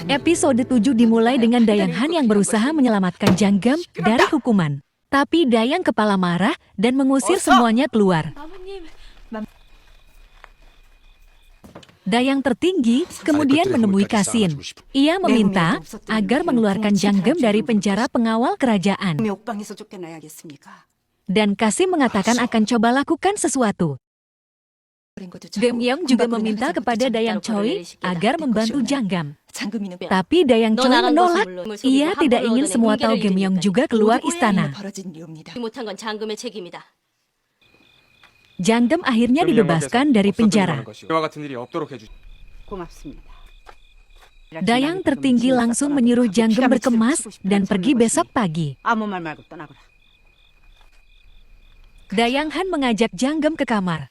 Episode 7 dimulai dengan Dayang Han yang berusaha menyelamatkan Janggem dari hukuman. Tapi Dayang kepala marah dan mengusir semuanya keluar. Dayang tertinggi kemudian menemui Kasin. Ia meminta agar mengeluarkan Janggem dari penjara pengawal kerajaan. Dan Kasim mengatakan akan coba lakukan sesuatu. Gemyong juga meminta kepada Dayang Choi agar membantu Janggem. Tapi Dayang Choi menolak. Ia tidak ingin semua tahu Gemyong juga keluar istana. Janggem akhirnya dibebaskan dari penjara. Dayang tertinggi langsung menyuruh Janggem berkemas dan pergi besok pagi. Dayang Han mengajak Janggem ke kamar.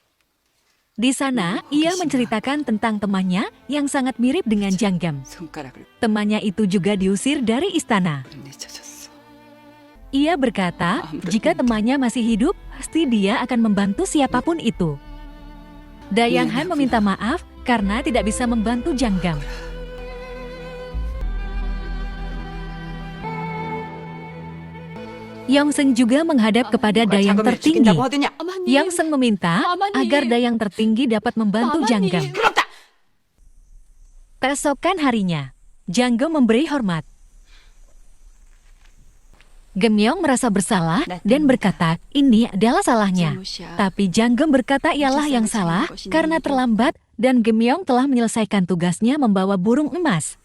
Di sana, ia menceritakan tentang temannya yang sangat mirip dengan Janggem. Temannya itu juga diusir dari istana. Ia berkata, jika temannya masih hidup, pasti dia akan membantu siapapun itu. Dayang Han meminta maaf karena tidak bisa membantu Janggem. Yongseng juga menghadap kepada Dayang tertinggi. Yongseng meminta agar Dayang tertinggi dapat membantu Janggem. Keesokan harinya, Janggem memberi hormat. Gemyong merasa bersalah dan berkata, ini adalah salahnya. Tapi Janggem berkata ialah yang salah karena terlambat dan Gemyong telah menyelesaikan tugasnya membawa burung emas.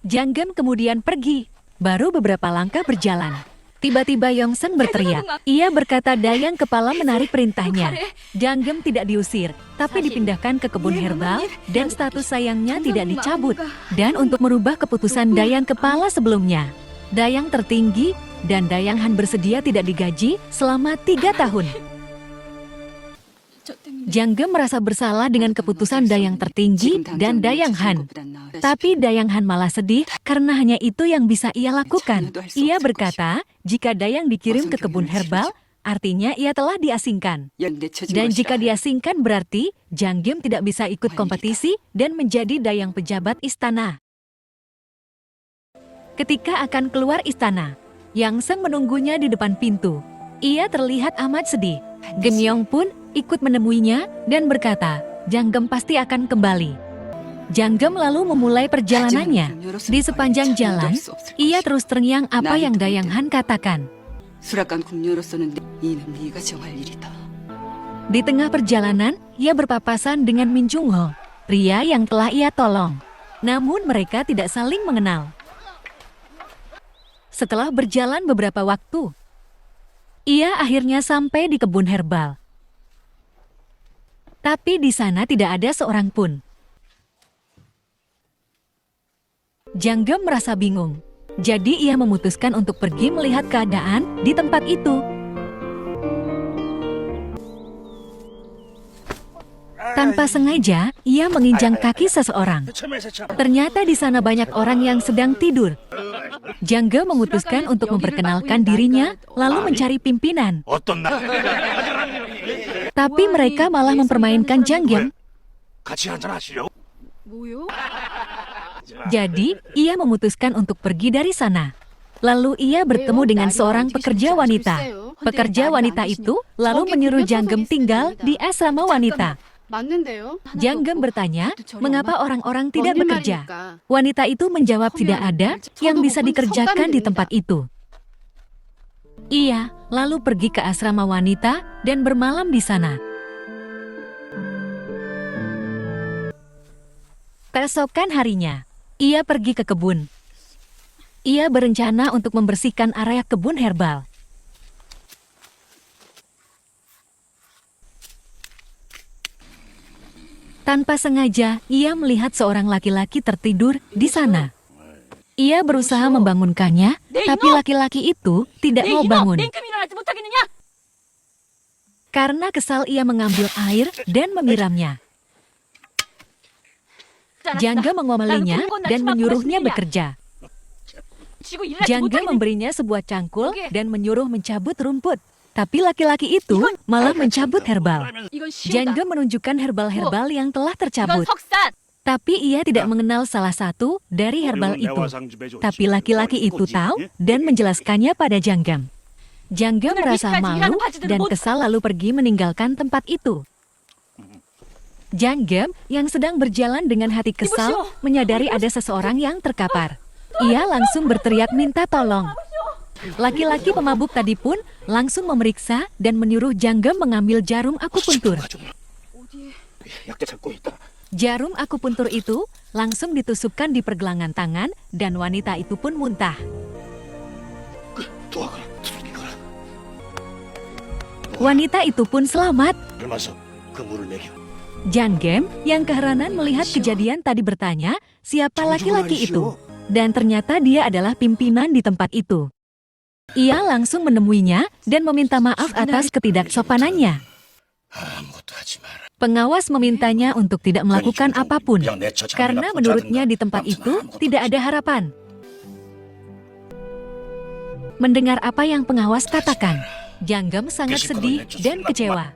Janggem kemudian pergi, baru beberapa langkah berjalan. Tiba-tiba Yongseng berteriak. Ia berkata Dayang kepala menarik perintahnya. Janggem tidak diusir, tapi dipindahkan ke kebun herbal dan status sayangnya tidak dicabut. Dan untuk merubah keputusan Dayang kepala sebelumnya, Dayang tertinggi dan Dayang Han bersedia tidak digaji selama 3 tahun. Janggem merasa bersalah dengan keputusan Dayang tertinggi dan Dayang Han. Tapi Dayang Han malah sedih karena hanya itu yang bisa ia lakukan. Ia berkata, jika Dayang dikirim ke kebun herbal, artinya ia telah diasingkan. Dan jika diasingkan berarti Janggem tidak bisa ikut kompetisi dan menjadi Dayang pejabat istana. Ketika akan keluar istana, Yongseng menunggunya di depan pintu. Ia terlihat amat sedih. Gemyong pun ikut menemuinya dan berkata, Janggem pasti akan kembali. Janggem lalu memulai perjalanannya. Di sepanjang jalan, ia terus terngiang apa yang Dayang Han katakan. Di tengah perjalanan, ia berpapasan dengan Min Jung Ho, pria yang telah ia tolong. Namun mereka tidak saling mengenal. Setelah berjalan beberapa waktu, ia akhirnya sampai di kebun herbal. Tapi di sana tidak ada seorang pun. Janggem merasa bingung. Jadi ia memutuskan untuk pergi melihat keadaan di tempat itu. Tanpa sengaja, ia menginjak kaki seseorang. Ternyata di sana banyak orang yang sedang tidur. Janggem memutuskan untuk memperkenalkan dirinya, lalu mencari pimpinan. Tapi mereka malah mempermainkan Janggem. Jadi, ia memutuskan untuk pergi dari sana. Lalu ia bertemu dengan seorang pekerja wanita. Pekerja wanita itu lalu menyuruh Janggem tinggal di asrama wanita. Janggem bertanya, mengapa orang-orang tidak bekerja? Wanita itu menjawab tidak ada yang bisa dikerjakan di tempat itu. Ia lalu pergi ke asrama wanita dan bermalam di sana. Keesokan harinya, ia pergi ke kebun. Ia berencana untuk membersihkan area kebun herbal. Tanpa sengaja, ia melihat seorang laki-laki tertidur di sana. Ia berusaha membangunkannya, tapi laki-laki itu tidak mau bangun. Karena kesal, ia mengambil air dan menyiramnya. Janggem mengomelinya dan menyuruhnya bekerja. Janggem memberinya sebuah cangkul dan menyuruh mencabut rumput. Tapi laki-laki itu malah mencabut herbal. Janggem menunjukkan herbal-herbal yang telah tercabut. Tapi ia tidak mengenal salah satu dari herbal itu. Tapi laki-laki itu tahu dan menjelaskannya pada Janggam. Janggam merasa malu dan kesal lalu pergi meninggalkan tempat itu. Janggam yang sedang berjalan dengan hati kesal menyadari ada seseorang yang terkapar. Ia langsung berteriak minta tolong. Laki-laki pemabuk tadi pun langsung memeriksa dan menyuruh Janggam mengambil jarum akupuntur. Jarum akupuntur itu langsung ditusukkan di pergelangan tangan dan wanita itu pun muntah. Wanita itu pun selamat. Janggam yang keheranan melihat kejadian tadi bertanya siapa laki-laki itu. Dan ternyata dia adalah pimpinan di tempat itu. Ia langsung menemuinya dan meminta maaf atas ketidaksopanannya. Pengawas memintanya untuk tidak melakukan apapun, karena menurutnya di tempat itu tidak ada harapan. Mendengar apa yang pengawas katakan, Janggam sangat sedih dan kecewa.